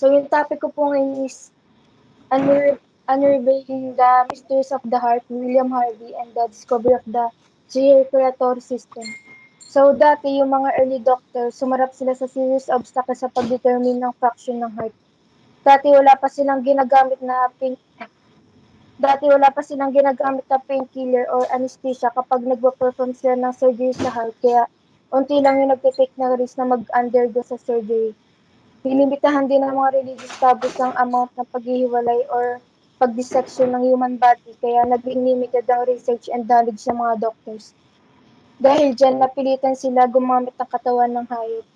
So yung topic ko po ngayon is Unraveling the Mysteries of the Heart, William Harvey, and the Discovery of the Circulatory System. So dati yung mga early doctors, sumarap sila sa serious obstacles sa pag-determine ng function ng heart. Dati wala pa silang ginagamit na painkiller or anesthesia kapag nagpo-perform sila ng surgery sa heart, kaya unti lang yung nagtitake na risk na mag-undergo sa surgery. Nilimitahan din ng mga religious taboos ang amount ng paghihiwalay or pag-dissection ng human body, kaya naging limited ang research and knowledge ng mga doctors. Dahil dyan, napilitan sila gumamit ng katawan ng hayop.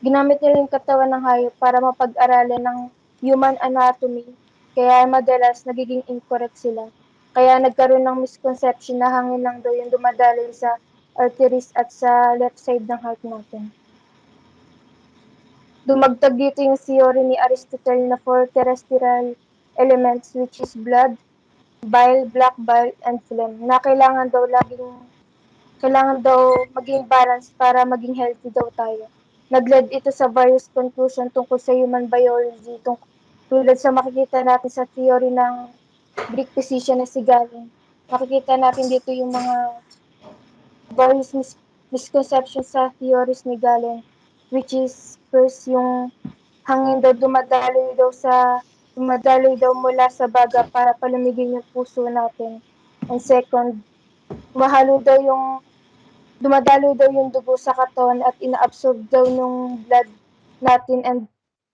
Ginamit nila yung katawan ng hayop para mapag-aralan ng human anatomy, kaya madalas nagiging incorrect sila. Kaya nagkaroon ng misconception na hangin lang daw yung dumadaloy sa arteries at sa left side ng heart natin. Dumagdag dito yung theory ni Aristotle na 4 terrestrial elements, which is blood, bile, black bile, and phlegm, na kailangan daw maging balance para maging healthy daw tayo. Nagled ito sa various conclusion tungkol sa human biology, tulad sa makikita natin sa theory ng Greek physician na si Galen. Makikita natin dito yung mga various misconceptions sa theories ni Galen, which is first yung hangin daw dumadaloy daw mula sa baga para palamigin yung puso natin. And second, dumadaloy daw yung dugo sa katawan at inaabsorb daw yung blood natin and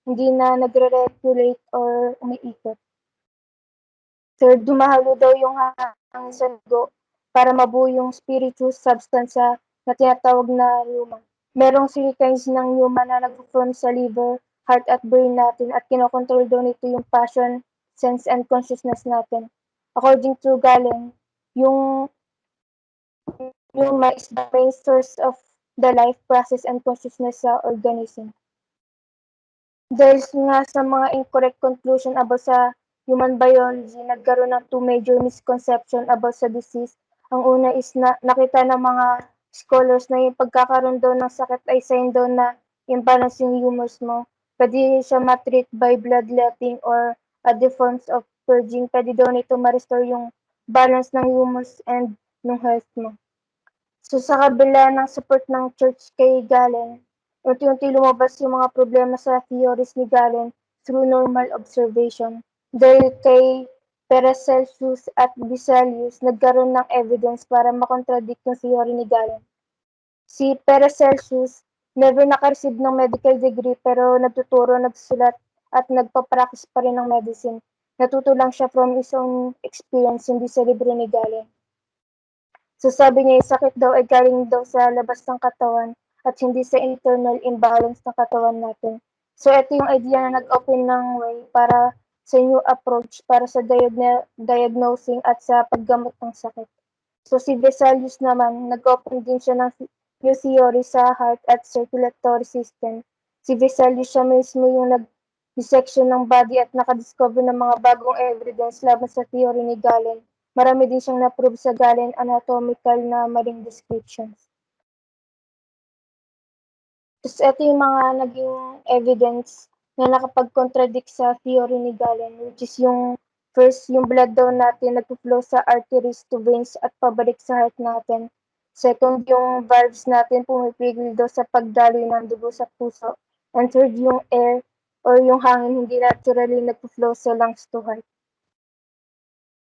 hindi na nagre-regulate or umiikot. Third, dumahalo daw yung hangin sa dugo para mabuo yung spirituous substance na tinatawag na pneuma. Merong 3 kinds ng pneuma na nag-form sa liver, heart at brain natin at kinokontrol daw nito yung passion, sense, and consciousness natin. According to Galen, yung pneuma is the main source of the life process and consciousness sa organism. Dahil nga sa mga incorrect conclusion about sa human biology, nagkaroon ng 2 major misconception about sa disease. Ang una is nakita ng mga scholars na yung pagkakaroon daw ng sakit ay sign daw na imbalance yung humors mo. Pwede siya matreat by bloodletting or other forms of purging. Pwede daw nito ma-restore yung balance ng humors and ng health mo. So sa kabila ng support ng church kay Galen, unti-unti lumabas yung mga problema sa theories ni Galen through normal observation. Dahil kay Paracelsus at Vesalius, nagkaroon ng evidence para makontradict yung theory ni Galen. Si Paracelsus never naka-receive ng medical degree pero nagtuturo, nagsusulat at nagpa-practice pa rin ng medicine. Natuto lang siya from his own experience, hindi sa libro ni Galen. So sabi niya, yung sakit daw ay galing daw sa labas ng katawan at hindi sa internal imbalance ng katawan natin. So ito yung idea na nag-open ng way para sa new approach para sa diagnosing at sa paggamot ng sakit. So si Vesalius naman, nag-open din siya ng new theory sa heart at circulatory system. Si Vesalius siya mismo yung nag-dissection ng body at nakadiscover ng mga bagong evidence laban sa theory ni Galen. Marami din siyang na-prove sa Galen anatomical na maling descriptions. Tapos ito yung mga naging evidence na nakapag-contradict sa theory ni Galen, which is yung first, yung blood daw natin nag-flow sa arteries to veins at pabalik sa heart natin. Second, yung valves natin pumipigil daw sa pagdaloy ng dugo sa puso. And third, yung air or yung hangin hindi naturally nag-flow sa lungs to heart.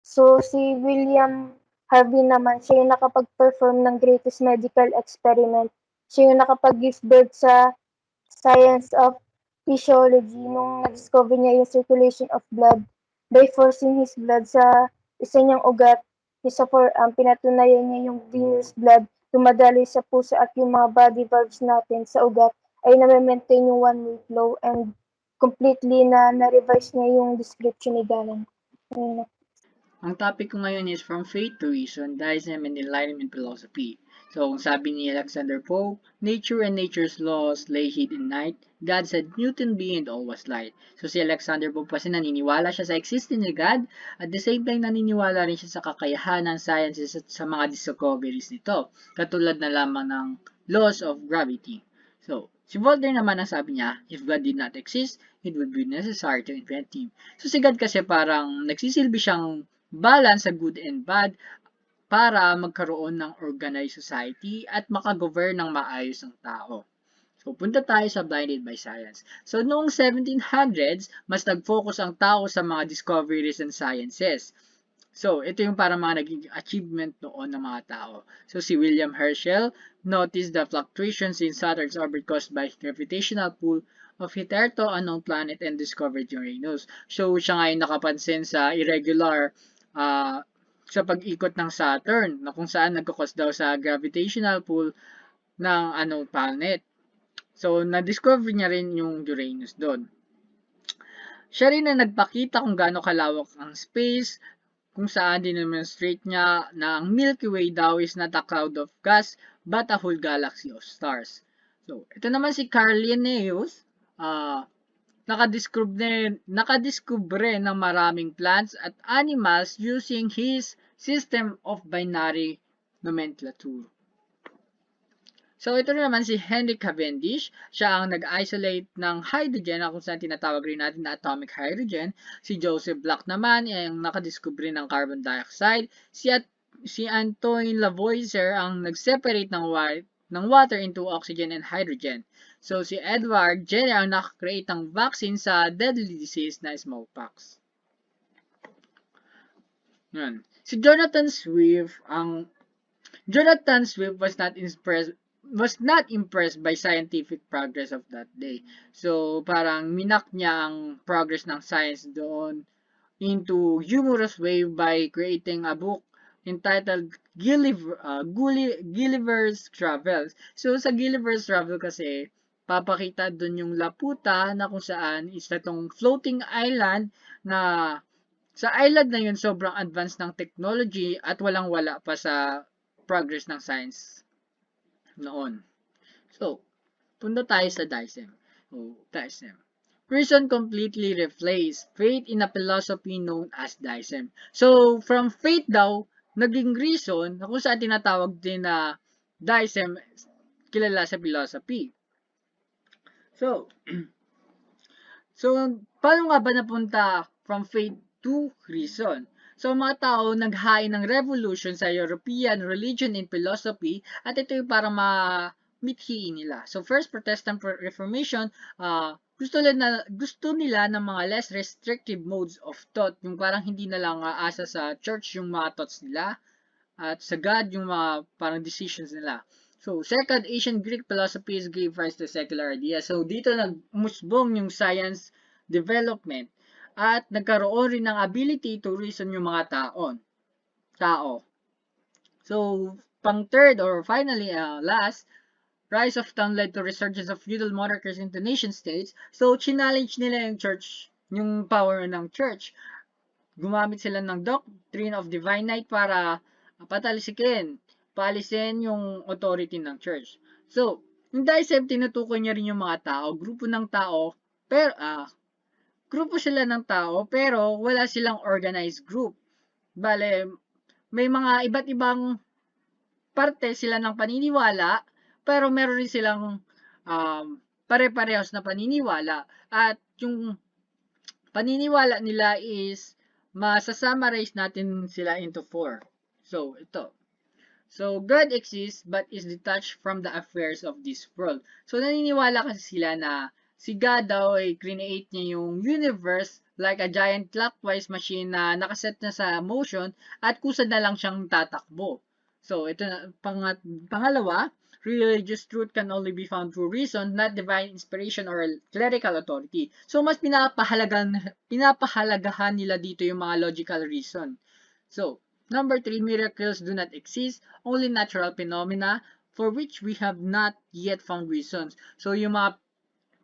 So, si William Harvey naman, siya yung nakapag-perform ng greatest medical experiment. Siya yung nakapag-give birth sa science of physiology nung na-discover niya yung circulation of blood by forcing his blood sa isa niyang ugat, yung sa forearm. Pinatunayan niya yung venous blood dumadaloy sa puso at yung mga body valves natin sa ugat ay na-maintain yung one-way flow and completely na-revise niya yung description ni Galen. Ang topic ko ngayon is From Faith to Reason, Deism and Enlightenment Philosophy. So, kung sabi ni Alexander Pope, nature and nature's laws lay hid in night. God said Newton be and all was light. So, si Alexander Pope kasi naniniwala siya sa existence ni God at the same time naniniwala rin siya sa kakayahan ng sciences at sa mga discoveries nito, katulad na lamang ng laws of gravity. So, Si Voltaire naman ang sabi niya, if God did not exist, it would be necessary to invent him. So si God kasi parang nagsisilbi siyang balance sa good and bad para magkaroon ng organized society at makagovern ng maayos ang tao. So, punta tayo sa Blinded by Science. So, noong 1700s, mas nag-focus ang tao sa mga discoveries and sciences. So, ito yung para mga naging achievement noon ng mga tao. So, si William Herschel noticed the fluctuations in Saturn's orbit caused by gravitational pull of hitherto unknown planet and discovered Uranus. So, siya ngayon nakapansin sa irregular sa pag-ikot ng Saturn na kung saan nagkakos daw sa gravitational pull ng planet. So, na-discover niya rin yung Uranus doon. Siya rin na nagpakita kung gaano kalawak ang space, kung saan dinemonstrate niya na ang Milky Way daw is not a cloud of gas, but a whole galaxy of stars. So, ito naman si Carl Linnaeus, nakadiskubre ng maraming plants at animals using his system of binary nomenclature. So, ito naman si Henry Cavendish. Siya ang nag-isolate ng hydrogen na kung saan tinatawag rin natin na atomic hydrogen. Si Joseph Black naman ay ang nakadiskubre ng carbon dioxide. Si Antoine Lavoisier ang nag-separate ng water into oxygen and hydrogen. So, si Edward Jenner ang nakakreate ng vaccine sa deadly disease na smallpox. Yan. Si Jonathan Swift was not impressed by scientific progress of that day. So, parang minak niya ang progress ng science doon into humorous way by creating a book entitled Gulliver's Travels. So, sa Gulliver's Travel kasi, papakita doon yung Laputa na kung saan is itong floating island na sa island na yun sobrang advanced ng technology at walang-wala pa sa progress ng science noon. So, punta tayo sa DSM. DSM. Reason completely replaced faith in a philosophy known as DSM. So, from faith daw, naging reason na kung saan tinatawag din na DSM kilala sa philosophy. So, paano nga ba napunta from faith to reason? So, mga tao naghain ng revolution sa European religion and philosophy at ito yung para mithiin nila. So, first Protestant Reformation, gusto nila ng mga less restrictive modes of thought, yung parang hindi na lang aasa sa church yung mga thoughts nila at sa God yung mga parang decisions nila. So, second, Ancient Greek philosophies gave rise to secular ideas. So, dito nagmusbong yung science development at nagkaroon rin ng ability to reason yung mga tao. So, pang third or finally last, rise of town led to resurgence of feudal monarchies into nation states. So, challenge nila yung church, yung power ng church. Gumamit sila ng doctrine of divine right para paalisin yung authority ng church. So, yung DSM, tinutukoy niya rin yung mga tao, grupo sila ng tao, pero wala silang organized group. Bale, may mga iba't ibang parte sila ng paniniwala, pero meron rin silang pare-parehas na paniniwala. At yung paniniwala nila is, masasummarize natin sila into 4. So, ito. So, God exists but is detached from the affairs of this world. So, naniniwala kasi sila na si God daw ay create niya yung universe like a giant clockwise machine na nakaset na sa motion at kusa na lang siyang tatakbo. So, ito na, pangalawa, religious truth can only be found through reason, not divine inspiration or clerical authority. So, mas pinapahalagahan nila dito yung mga logical reason. So, number 3, miracles do not exist, only natural phenomena for which we have not yet found reasons. So, yung mga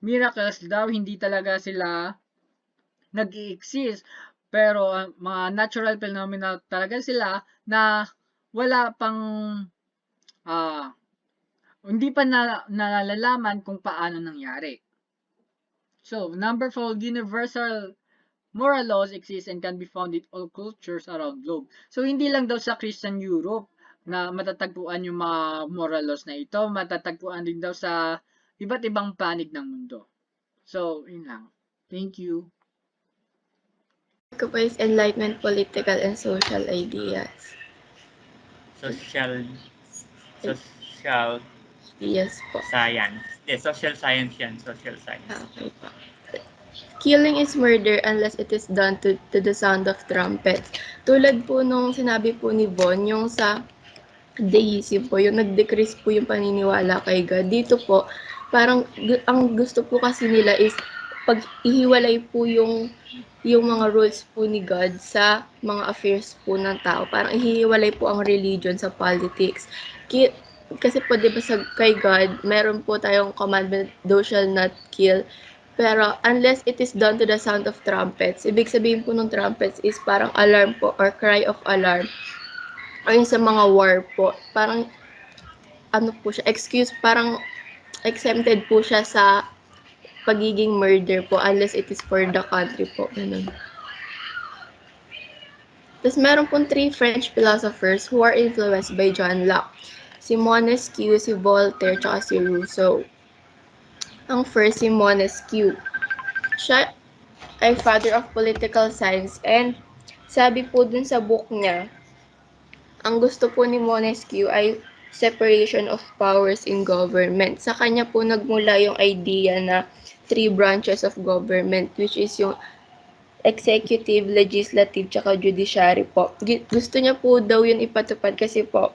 miracles daw, hindi talaga sila nag-i-exist. Pero, mga natural phenomena talaga sila na wala pang, hindi pa nalalaman kung paano nangyari. So, number 4, universal moral laws exist and can be found in all cultures around globe. So, hindi lang daw sa Christian Europe na matatagpuan yung mga moral laws na ito. Matatagpuan din daw sa iba't ibang panig ng mundo. So, yun lang. Thank you. Ko po is enlightenment, political, and social ideas. Social social Yes po. science. Social science yan, social science. Okay po. Killing is murder unless it is done to the sound of trumpets. Tulad po nung sinabi po ni Von, yung sa deism po, yung nag-decrease po yung paniniwala kay God. Dito po, parang ang gusto po kasi nila is pag ihiwalay po yung mga rules po ni God sa mga affairs po ng tao. Parang ihiwalay po ang religion sa politics. Kasi po, di ba kay God, meron po tayong commandment, thou shall not kill. Pero unless it is done to the sound of trumpets, ibig sabihin po ng trumpets is parang alarm po or cry of alarm. O yung sa mga war po, parang ano po siya, parang exempted po siya sa pagiging murder po unless it is for the country po. Ganun. Tapos meron pong 3 French philosophers who are influenced by John Locke. Si Montesquieu, si Voltaire, tsaka si Rousseau. Ang first, si Montesquieu. Siya ay father of political science and sabi po dun sa book niya, ang gusto po ni Montesquieu ay separation of powers in government. Sa kanya po nagmula yung idea na 3 branches of government, which is yung executive, legislative, tsaka judiciary po. Gusto niya po daw yun ipatupad kasi po,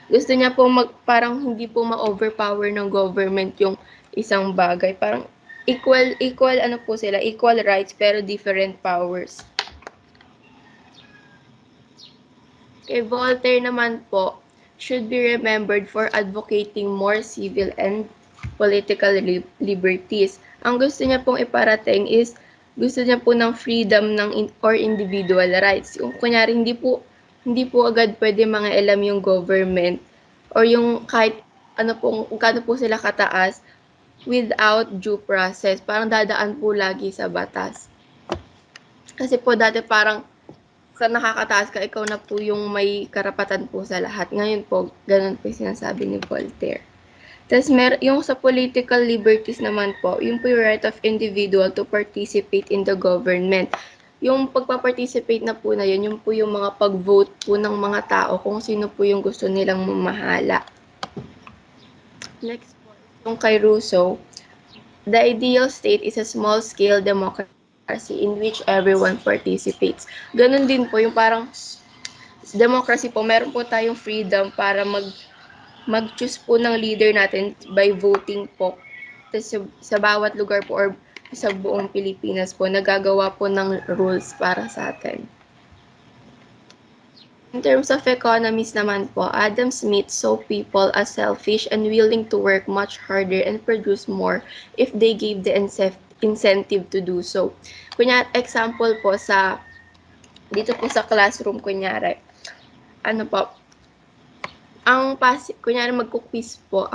gusto niya po parang hindi po ma-overpower ng government yung isang bagay. Parang equal ano po sila, equal rights pero different powers. Kay Voltaire naman po, should be remembered for advocating more civil and political liberties. Ang gusto niya pong iparating is, gusto niya po ng freedom or individual rights. Yung kunyari, hindi po agad pwede mangialam yung government or yung kahit kano po sila kataas without due process. Parang dadaan po lagi sa batas. Kasi po dati parang sa nakakataas ka, ikaw na po yung may karapatan po sa lahat. Ngayon po, ganun po yung sinasabi ni Voltaire. Tapos yung sa political liberties naman po, yung po yung right of individual to participate in the government. Yung pagpa-participate na po na yun, yung po yung mga pag-vote po ng mga tao kung sino po yung gusto nilang mamahala. Next po, yung kay Rousseau, the ideal state is a small-scale democracy in which everyone participates. Ganun din po, yung parang democracy po, meron po tayong freedom para mag-choose po ng leader natin by voting po. Tapos sa bawat lugar po or sa buong Pilipinas po, nagagawa po ng rules para sa atin. In terms of economies naman po, Adam Smith saw people as selfish and willing to work much harder and produce more if they gave the incentive to do so. Kunyari, example po dito po sa classroom, kunyari, kunyari magko-quiz po,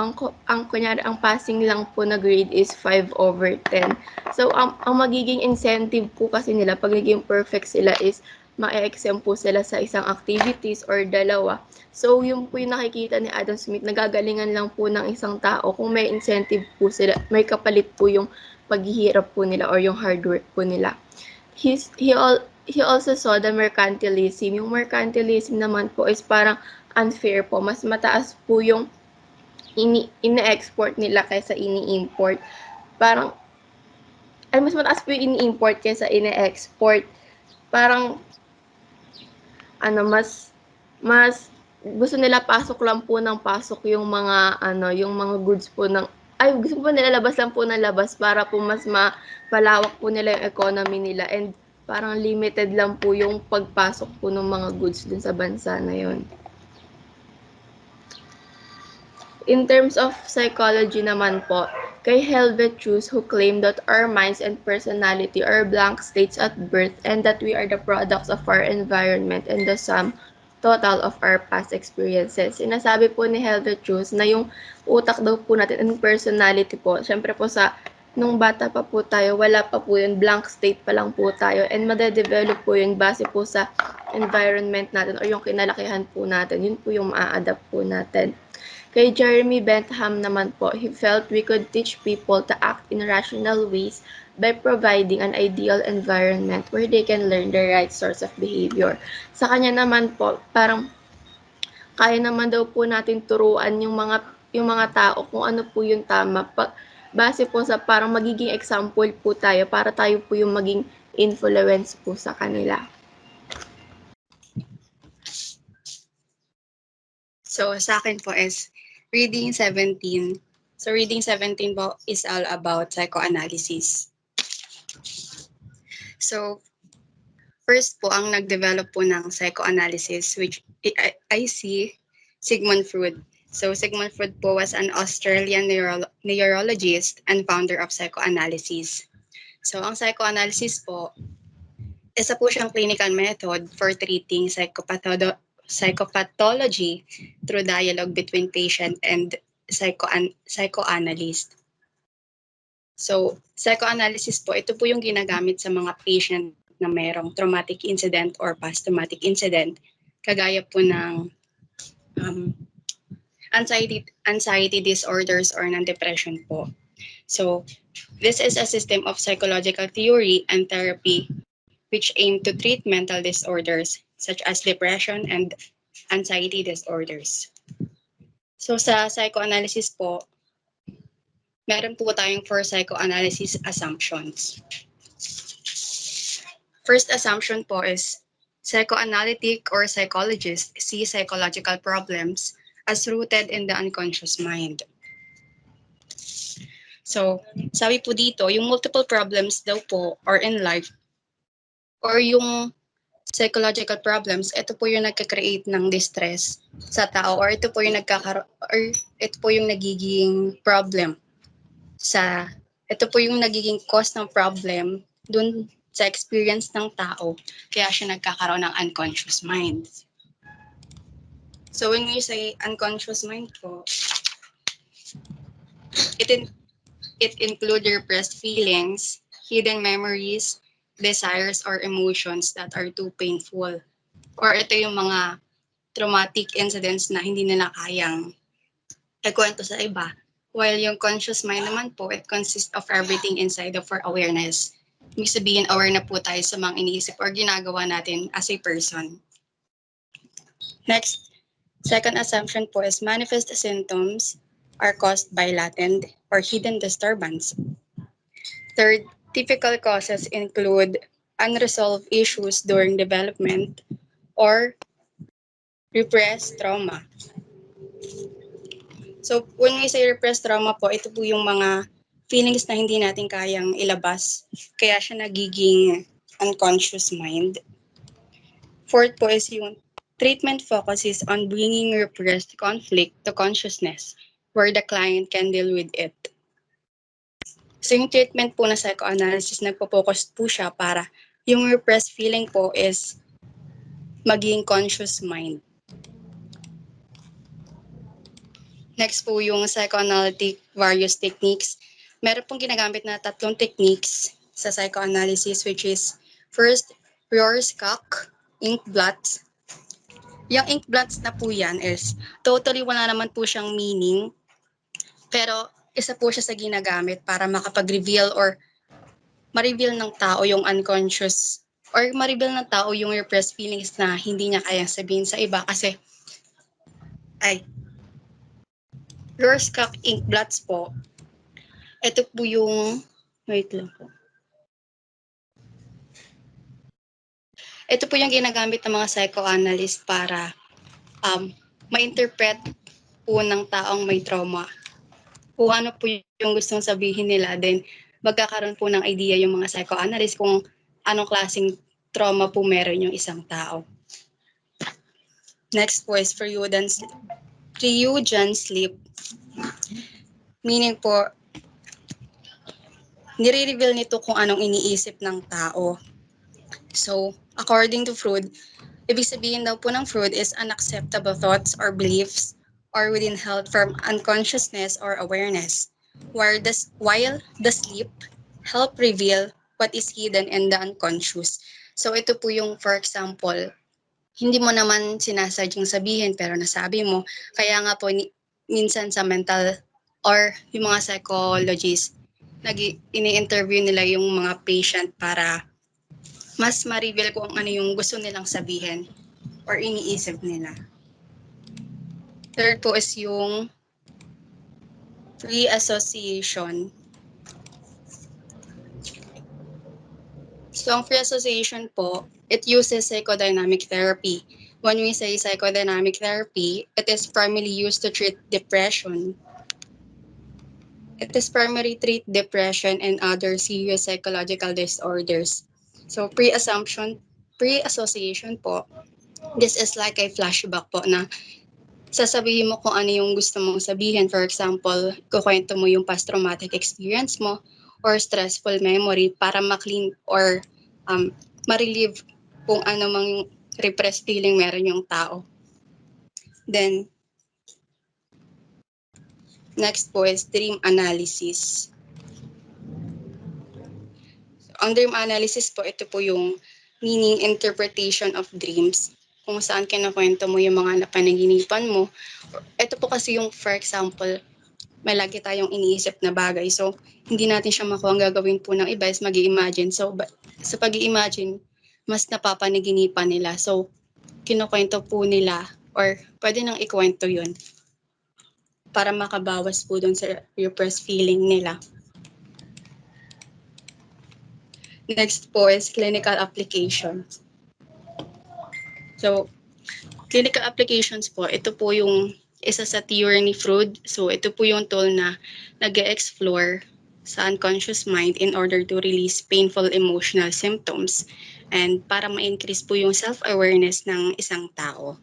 kunyari, ang passing lang po na grade is 5/10. So, ang magiging incentive po kasi nila, pag naging perfect sila is, ma-exempt po sila sa isang activities or dalawa. So, yung po yung nakikita ni Adam Smith, nagagalingan lang po ng isang tao kung may incentive po sila, may kapalit po yung paghihirap po nila or yung hard work po nila. He also saw the mercantilism. Yung mercantilism naman po is parang unfair po. Mas mataas po yung ine-export nila kaysa ini-import. Mas mataas po yung ini-import kaysa ine-export. Parang mas gusto nila pasok lang po ng pasok yung mga goods po gusto po nila labas lang po ng labas para po mas mapalawak po nila yung economy nila and parang limited lang po yung pagpasok po ng mga goods dun sa bansa na yun. In terms of psychology naman po, kay Helvetius who claimed that our minds and personality are blank states at birth and that we are the products of our environment and the sum total of our past experiences. Sinasabi po ni Helvetius na yung utak daw po natin and personality po, syempre po nung bata pa po tayo, wala pa po yun, blank state pa lang po tayo and madedevelop po yun base po sa environment natin o yung kinalakihan po natin, yun po yung maa-adapt po natin. Kay Jeremy Bentham naman po, he felt we could teach people to act in rational ways by providing an ideal environment where they can learn the right sorts of behavior. Sa kanya naman po, parang kaya naman daw po natin turuan yung mga tao kung ano po yung tama. Base po sa parang magiging example po tayo para tayo po yung maging influence po sa kanila. So, sa akin po is reading 17. So, reading 17 po is all about psychoanalysis. So, first po, ang nag-develop po ng psychoanalysis, which I see Sigmund Freud. So, Sigmund Freud po was an Australian neurologist and founder of psychoanalysis. So, ang psychoanalysis po, isa po siyang clinical method for treating psychopathology through dialogue between patient and psychoanalyst. So, psychoanalysis po, ito po yung ginagamit sa mga patient na mayroong traumatic incident or past-traumatic incident, kagaya po ng anxiety disorders or ng depression po. So, this is a system of psychological theory and therapy which aim to treat mental disorders such as depression and anxiety disorders. So sa psychoanalysis po, meron po tayong 4 psychoanalysis assumptions. First assumption po is psychoanalytic or psychologist see psychological problems as rooted in the unconscious mind. So, sabi po dito, yung multiple problems daw po or in life or yung psychological problems, ito po yung nagka-create ng distress sa tao or ito po yung nagiging problem ito po yung nagiging cause ng problem dun sa experience ng tao, kaya siya nagkakaroon ng unconscious mind. So when we say unconscious mind po, it includes repressed feelings, hidden memories, desires or emotions that are too painful. Or ito yung mga traumatic incidents na hindi nila kayang ikwento sa iba. While yung conscious mind naman po, it consists of everything inside of our awareness. Ibig sabihin, aware na po tayo sa mga iniisip or ginagawa natin as a person. Next, second assumption po is manifest symptoms are caused by latent or hidden disturbance. Third, typical causes include unresolved issues during development or repressed trauma. So, when we say repressed trauma po, ito po yung mga feelings na hindi natin kayang ilabas, kaya siya nagiging unconscious mind. Fourth po is yung treatment focuses on bringing repressed conflict to consciousness where the client can deal with it. So, yung treatment po na psychoanalysis, nagpo-focus po siya para yung repressed feeling po is maging conscious mind. Next po yung psychoanalytic various techniques. Meron pong ginagamit na 3 techniques sa psychoanalysis, which is first, Rorschach ink blots. Yung ink blots na po yan is totally wala naman po siyang meaning, pero isa po siya sa ginagamit para makapag-reveal or ma-reveal ng tao yung unconscious or ma-reveal ng tao yung repressed feelings na hindi niya kayang sabihin sa iba kasi Rorschach ink blots po, ito po yung, wait lang po. Ito po yung ginagamit ng mga psychoanalyst para ma-interpret po ng taong may trauma. Kung ano po yung gustong sabihin nila, then magkakaroon po ng idea yung mga psychoanalyst kung anong klaseng trauma po meron yung isang tao. Next po is Freudian sleep. Meaning po, nire-reveal nito kung anong iniisip ng tao. So, according to Freud, ibig sabihin daw po ng Freud is unacceptable thoughts or beliefs or within held from unconsciousness or awareness, while the sleep help reveal what is hidden in the unconscious. So, ito po yung, for example, hindi mo naman sinasadyang sabihin pero nasabi mo, kaya nga po minsan sa mental or yung mga psychologists, ini-interview nila yung mga patient para mas ma-reveal kung ano yung gusto nilang sabihin or iniisip nila. Third po is yung free association. So, ang free association po, it uses psychodynamic therapy. When we say psychodynamic therapy, it is primarily used to treat depression. It is primarily treat depression and other serious psychological disorders. So, pre-association po, this is like a flashback po na sasabihin mo kung ano yung gusto mong sabihin. For example, kukwento mo yung past traumatic experience mo or stressful memory para ma-clean or ma-relieve kung ano mang repressed feeling meron yung tao. Then, next po is dream analysis. So, ang dream analysis po, ito po yung meaning interpretation of dreams. Kung saan kinakwento mo yung mga napanaginipan mo. Ito po kasi yung, for example, may lagi tayong iniisip na bagay. So, hindi natin siya makuha ang gagawin po ng iba is mag-i-imagine. So, sa pag-i-imagine, mas napapanaginipan nila. So, kinukwento po nila or pwede nang ikwento yun para makabawas po dun sa repressed feeling nila. Next po is clinical applications. So, clinical applications po, ito po yung isa sa theory ni Freud. So, ito po yung tool na nag-explore sa unconscious mind in order to release painful emotional symptoms and para ma-increase po yung self-awareness ng isang tao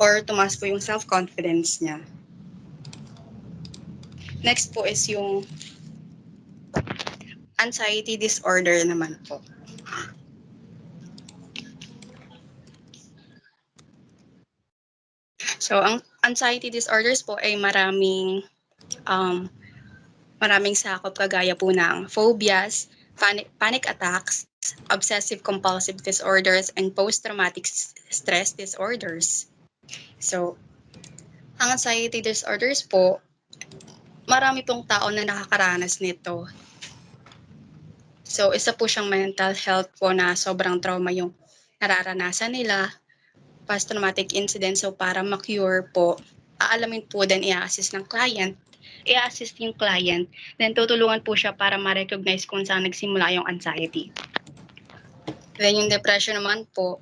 or tumaas po yung self-confidence niya. Next po is yung anxiety disorder naman po. So, ang anxiety disorders po ay maraming sakop kagaya po ng phobias, panic attacks, obsessive compulsive disorders, and post-traumatic stress disorders. So, ang anxiety disorders po, marami pong tao na nakakaranas nito. So, isa po siyang mental health po na sobrang trauma yung nararanasan nila, past traumatic incident. So, para ma-cure po, aalamin po din i-assist yung client, then tutulungan po siya para ma-recognize kung saan nagsimula yung anxiety. Then yung depression naman po,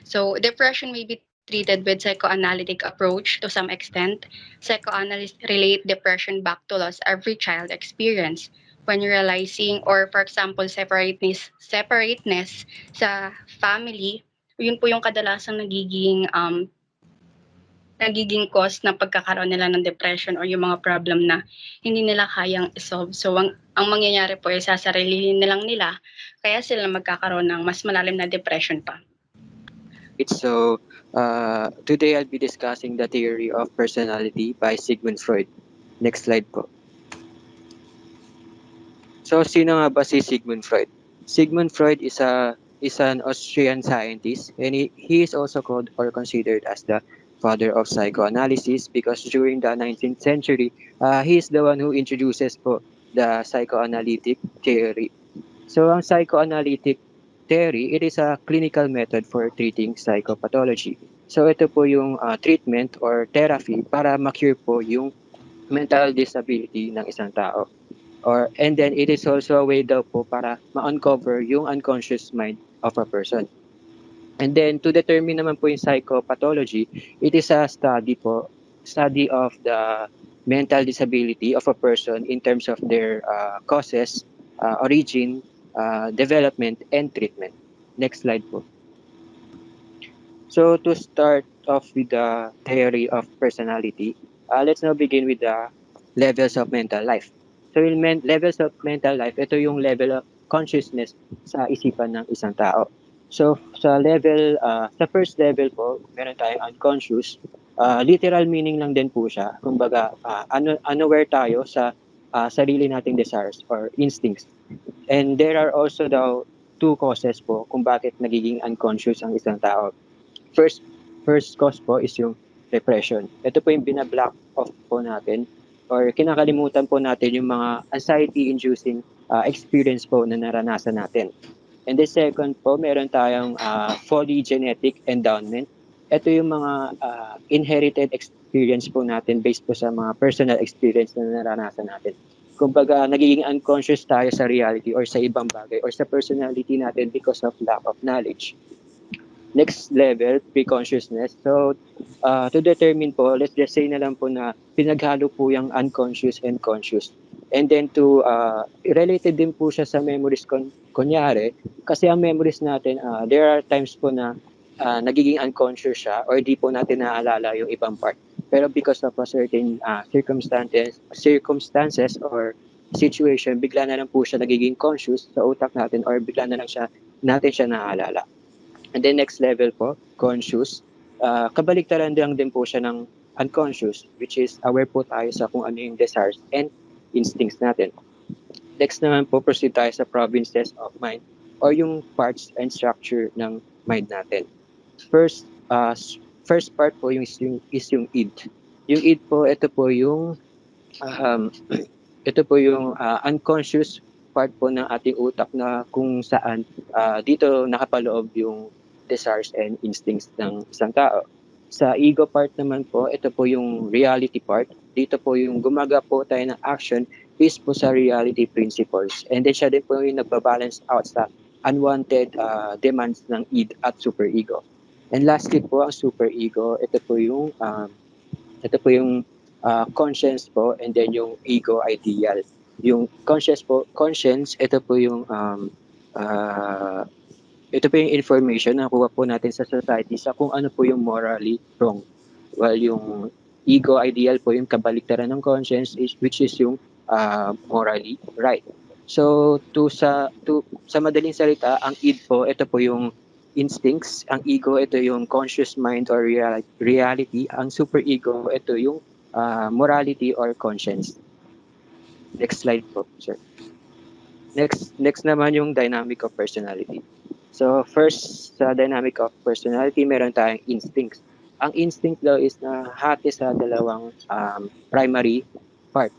so depression may be treated with psychoanalytic approach to some extent. Psychoanalysts relate depression back to loss every child experience when realizing or for example separateness sa family, yun po yung kadalasang nagiging cause ng pagkakaroon nila ng depression or yung mga problem na hindi nila kayang isolve. So, ang mangyayari po ay sasarilihin nilang nila, kaya sila magkakaroon ng mas malalim na depression pa. So, today I'll be discussing the theory of personality by Sigmund Freud. Next slide po. So, sino nga ba si Sigmund Freud? Sigmund Freud is an Austrian scientist, and he is also called or considered as the father of psychoanalysis because during the 19th century, he is the one who introduces po the psychoanalytic theory. So, ang psychoanalytic theory, it is a clinical method for treating psychopathology. So, ito po yung treatment or therapy para ma-cure po yung mental disability ng isang tao. And then it is also a way daw po para ma-uncover yung unconscious mind of a person. And then to determine naman po yung psychopathology, it is a study of the mental disability of a person in terms of their causes, origin, development, and treatment. Next slide po. So to start off with the theory of personality, let's now begin with the levels of mental life. So yung levels of mental life, ito yung level of consciousness sa isipan ng isang tao. So sa first level po, meron tayong unconscious. Literal meaning lang din po siya. Kumbaga, unaware tayo sa sarili nating desires or instincts. And there are also two causes po kung bakit nagiging unconscious ang isang tao. First first cause po is yung depression. Ito po yung bina-block off po natin or kinakalimutan po natin yung mga anxiety-inducing experience po na naranasan natin. And the second po, meron tayong polygenetic endowment. Ito yung mga inherited experience po natin based po sa mga personal experience na naranasan natin. Kumbaga, nagiging unconscious tayo sa reality or sa ibang bagay or sa personality natin because of lack of knowledge. Next level, pre-consciousness. So, to determine po, let's just say na lang po na pinaghalo po yung unconscious and conscious. And then related din po siya sa memories kunyari, kasi ang memories natin, there are times po na nagiging unconscious siya or di po natin naaalala yung ibang part. Pero because of a certain circumstances or situation, bigla na lang po siya nagiging conscious sa utak natin or bigla na lang natin siya naaalala. And then next level po, conscious. Kabaliktaran lang din po siya ng unconscious, which is aware po tayo sa kung ano yung desires and instincts natin. Next naman po, proceed tayo sa provinces of mind or yung parts and structure ng mind natin. First part po is yung id. Yung id po, ito po yung unconscious part po ng ating utak na kung saan dito nakapaloob yung desires and instincts ng isang tao. Sa ego part naman po, ito po yung reality part. Dito po yung gumaga po tayo ng action based po sa reality principles. And then siya din po yung nagbabalance out sa unwanted demands ng id at superego. And lastly po, ang superego, ito po yung conscience po and then yung ego ideal. Yung conscience, ito po yung information na nakuha po natin sa society sa kung ano po yung morally wrong. While yung ego ideal po yung kabaliktaran ng conscience which is yung morally right. So sa madaling salita, ang id po, ito po yung instincts, ang ego ito yung conscious mind or reality, ang superego ito yung morality or conscience. Next slide po, sir. Next naman yung dynamic of personality. So first, sa dynamic of personality, meron tayong instincts. Ang instinct daw is nahati sa dalawang primary part.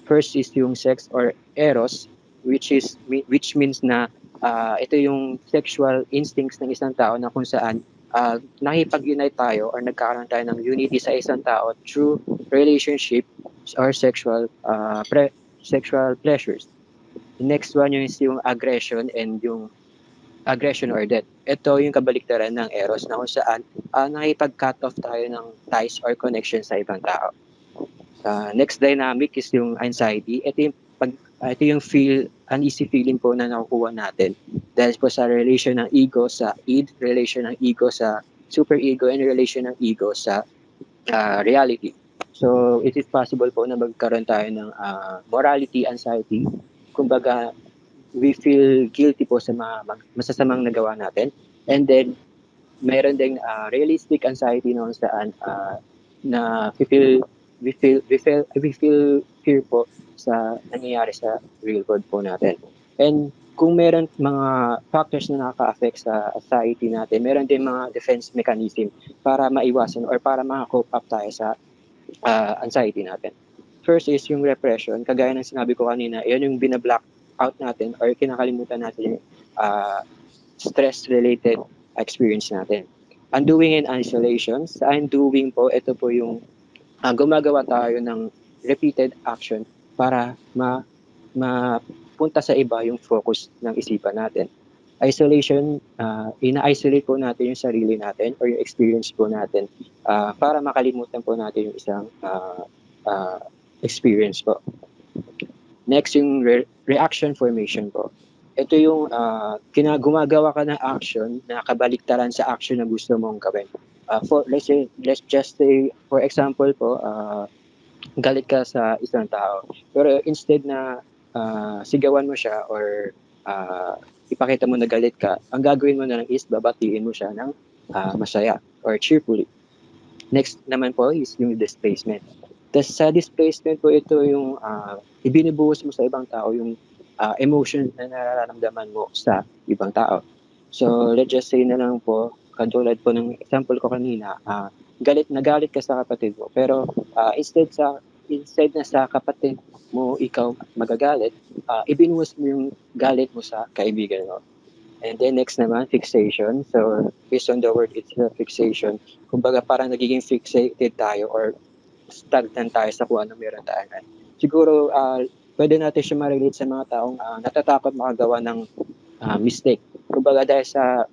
First is yung sex or eros, which means na ito yung sexual instincts ng isang tao na kung saan nakipag-unite tayo or nagkakaroon tayo ng unity sa isang tao through relationship or sexual pleasures. The next one is yung aggression and yung aggression or death. Ito yung kabaliktaran ng eros na kung saan nakipag-cut off tayo ng ties or connection sa ibang tao. Next dynamic is yung anxiety. Ito yung uneasy feeling po na nakukuha natin dahil po sa relation ng ego sa id, relation ng ego sa superego, and relation ng ego sa reality. So it is possible po na magkaroon tayo ng morality anxiety. Kumbaga, we feel guilty po sa mga masasamang nagawa natin. And then, meron ding realistic anxiety noon saan na we feel fear po sa nangyayari sa real world po natin. And kung meron mga factors na nakaka-affect sa anxiety natin, meron din mga defense mechanism para maiwasan or para maka-cope up tayo sa anxiety natin. First is yung repression. Kagaya ng sinabi ko kanina, yan yung binablock out natin or kinakalimutan natin yung stress-related experience natin. Undoing and isolation. Sa undoing po, ito po yung gumagawa tayo ng repeated action para mapunta sa iba yung focus ng isipan natin. Isolation, ina-isolate po natin yung sarili natin or yung experience po natin para makalimutan po natin yung isang experience po. Next, yung reaction formation po. Ito yung gumagawa ka ng action na kabaliktaran sa action na gusto mong gawin. Let's just say, for example po, galit ka sa isang tao. Pero instead na sigawan mo siya or ipakita mo na galit ka, ang gagawin mo na lang is babatiin mo siya ng masaya or cheerfully. Next naman po is yung displacement. Sa displacement po, ito yung ibinubuhos mo sa ibang tao yung emotion na nararamdaman mo sa ibang tao. So let's just say na lang po, katulad po ng example ko kanina, nagalit ka sa kapatid mo, pero instead na sa kapatid mo ikaw magagalit, ibinuhos mo yung galit mo sa kaibigan mo. And then next naman, fixation. So, based on the word itself, fixation. Kumbaga parang nagiging fixated tayo or stagnant tayo sa kung ano meron tayo ngayon. Siguro, pwede natin siya ma-relate sa mga taong natatakot makagawa ng mistake. Kumbaga dahil sa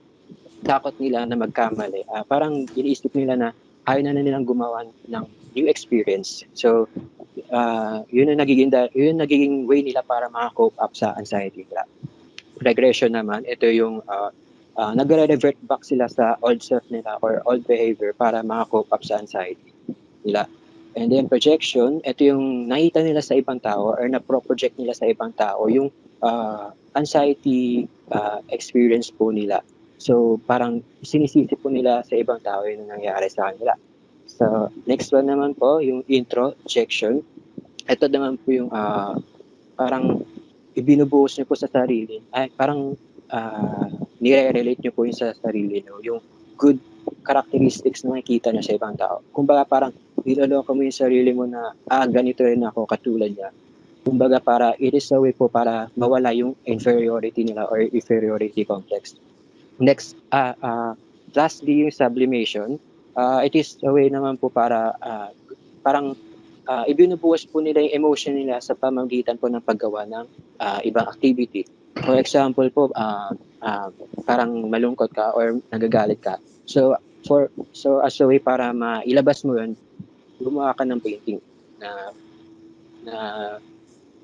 takot nila na magkamali, parang iniisip nila na ayaw na nilang gumawa ng new experience. So, yun ang nagiging way nila para maka-cope up sa anxiety nila. Regression naman, ito yung nagre-revert back sila sa old self nila or old behavior para maka-cope up sa anxiety nila. And then projection, ito yung nakita nila sa ibang tao or na-project nila sa ibang tao, yung anxiety experience po nila. So parang sinisisi po nila sa ibang tao yung nangyayari sa kanila. So next one naman po, yung introjection. Ito naman po yung parang ibinubuhos niyo po sa sarili. Ay, parang nire-relate niyo po yung sa sarili niyo. Yung good characteristics na nakikita niyo sa ibang tao. Kumbaga parang niloloko mo yung sarili mo na, ganito rin ako, katulad niya. Kumbaga para it is a way po para mawala yung inferiority nila or inferiority complex. Next, lastly, yung sublimation. It is a way naman po para parang ibinubuhos po nila yung emotion nila sa pamamagitan po ng paggawa ng ibang activity. For example po, parang malungkot ka or nagagalit ka. So as a way para mailabas mo yun, gumawa ka ng painting na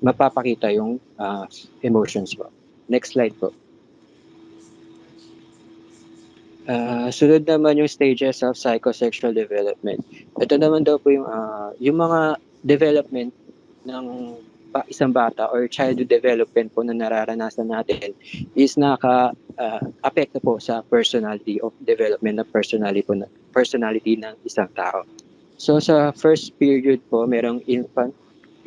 mapapakita yung emotions mo. Next slide po. Sunod naman yung stages of psychosexual development. Ito naman daw po yung mga development ng isang bata or childhood development po na nararanasan natin is naka-apekto po sa personality of development ng personality ng isang tao. So sa first period po, merong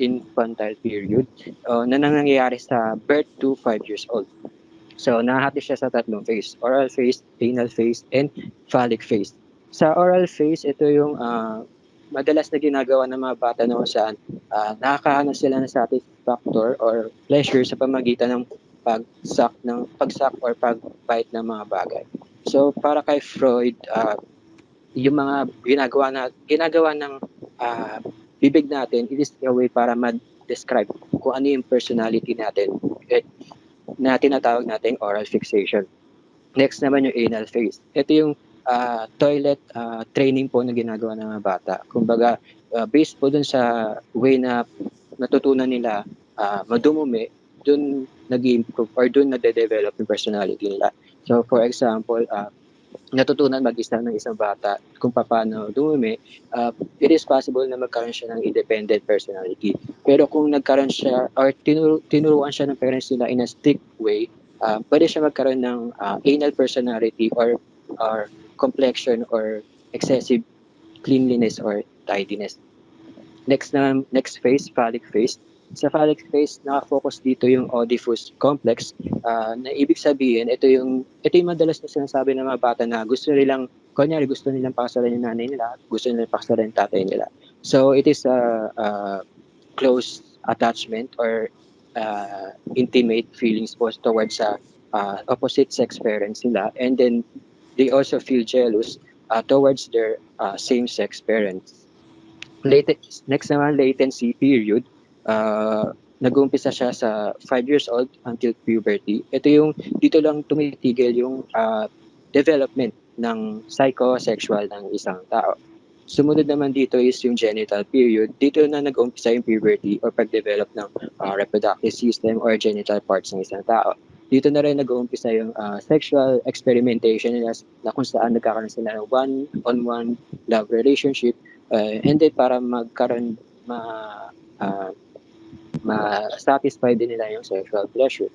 infantile period na nangyayari sa birth to 5 years old. So, nahati siya sa tatlong phase. Oral phase, anal phase, and phallic phase. Sa oral phase, ito yung madalas na ginagawa ng mga bata na kung saan nakakahanap sila ng satisfactor or pleasure sa pamagitan ng pagsak or pagbite ng mga bagay. So, para kay Freud, yung mga ginagawa ng bibig natin, it is a way para ma-describe kung ano yung personality natin na tinatawag nating oral fixation. Next naman yung anal phase. Ito yung toilet training po na ginagawa ng mga bata. Kumbaga, based po dun sa way na natutunan nila madumumi, dun nag-improve or dun nade-develop yung personality nila. So, for example, natutunan mag-isa ng isang bata kung paano dumumi, it is possible na magkaroon siya ng independent personality. Pero kung nagkaroon siya or tinuruan siya ng parents nila in a strict way, pwede siya magkaroon ng anal personality or complexion or excessive cleanliness or tidiness. Next phase, phallic phase. Sa phallic phase, naka-focus dito yung Oedipus complex na ibig sabihin, ito yung madalas na sinasabi ng mga bata na gusto nilang pakasalan yung nanay nila, gusto nilang pakasalan yung tatay nila. So, it is a close attachment or intimate feelings po towards sa opposite sex parents nila, and then they also feel jealous towards their same sex parents. Next naman, latency period. Nag-uumpisa siya sa 5 years old until puberty. Dito lang tumitigil yung development ng psychosexual ng isang tao. Sumunod naman dito is yung genital period. Dito na nag-uumpisa yung puberty or pag-develop ng reproductive system or genital parts ng isang tao. Dito na rin nag-uumpisa yung sexual experimentation nila na kung saan nagkakaroon sila ng one-on-one love relationship. And then para magkaroon ma-satisfy din nila yung sexual pleasure.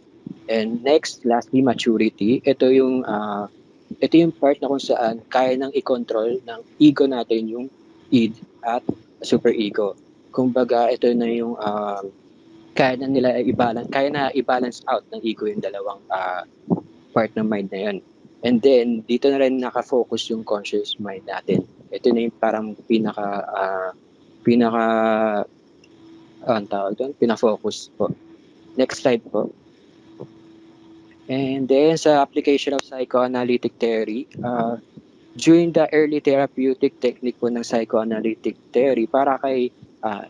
And lastly, maturity. Ito yung part na kung saan kaya nang i-control ng ego natin yung id at superego. Kumbaga, ito na yung kaya na i-balance out ng ego yung dalawang part ng mind na yan. And then, dito na rin nakafocus yung conscious mind natin. Ito na yung parang pinaka, ang tawag doon, pinafocus po. Next slide po. And then, sa application of psychoanalytic theory, during the early therapeutic technique po ng psychoanalytic theory, para kay, uh,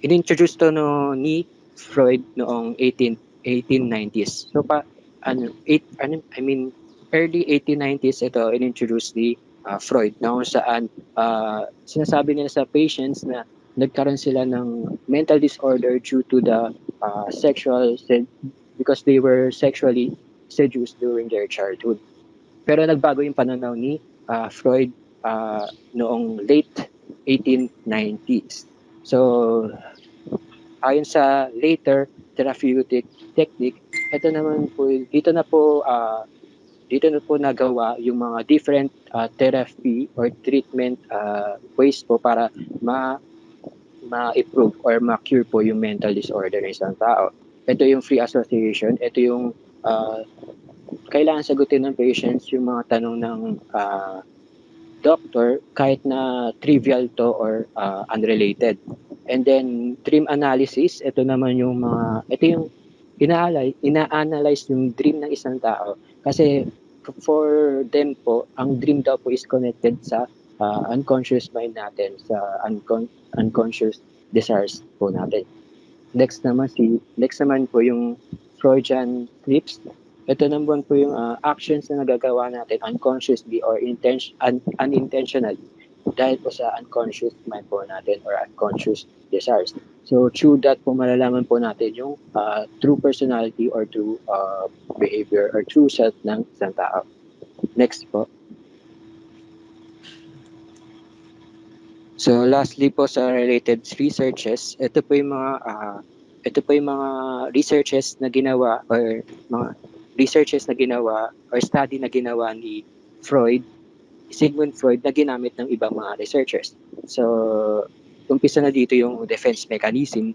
in-introduce to ni Freud noong 1890s. So early 1890s ito in-introduce ni Freud na kung saan sinasabi nila sa patients na nagkaroon sila ng mental disorder due to the because they were sexually seduced during their childhood. Pero nagbago yung pananaw ni Freud noong late 1890s. So, ayon sa later therapeutic technique, dito na po nagawa yung mga different therapy or treatment ways po para ma-improve or ma-cure po yung mental disorder ng isang tao. Ito yung free association, ito yung kailangan sagutin ng patients yung mga tanong ng doctor kahit na trivial to or unrelated. And then dream analysis, ito yung ina-analyze yung dream ng isang tao kasi for them po, ang dream daw po is connected sa unconscious mind natin, sa unconscious desires po natin. Next naman po yung Freudian trips. Ito naman po yung actions na nagagawa natin unconsciously or unintentionally dahil po sa unconscious mind po natin or unconscious desires. So through that po malalaman po natin yung true personality or true behavior or true self ng isang tao. Next po. So lastly po sa related researches, ito po yung mga researches na ginawa or study na ginawa ni Sigmund Freud na ginamit ng ibang mga researchers. So umpisa na dito yung defense mechanism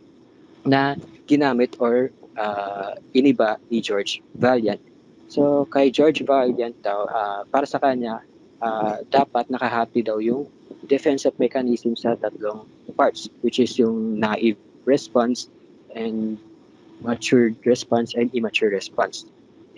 na ginamit or iniba ni George Vaillant. So kay George Vaillant daw, para sa kanya, dapat nakahati daw yung defensive mechanism sa tatlong parts, which is yung naive response and matured response and immature response.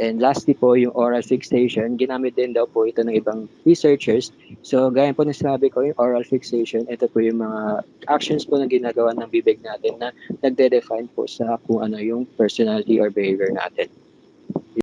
And lastly po, yung oral fixation, ginamit din daw po ito ng ibang researchers. So, gaya po na sinabi ko, yung oral fixation, ito po yung mga actions po na ginagawa ng bibig natin na nagde-define po sa kung ano yung personality or behavior natin.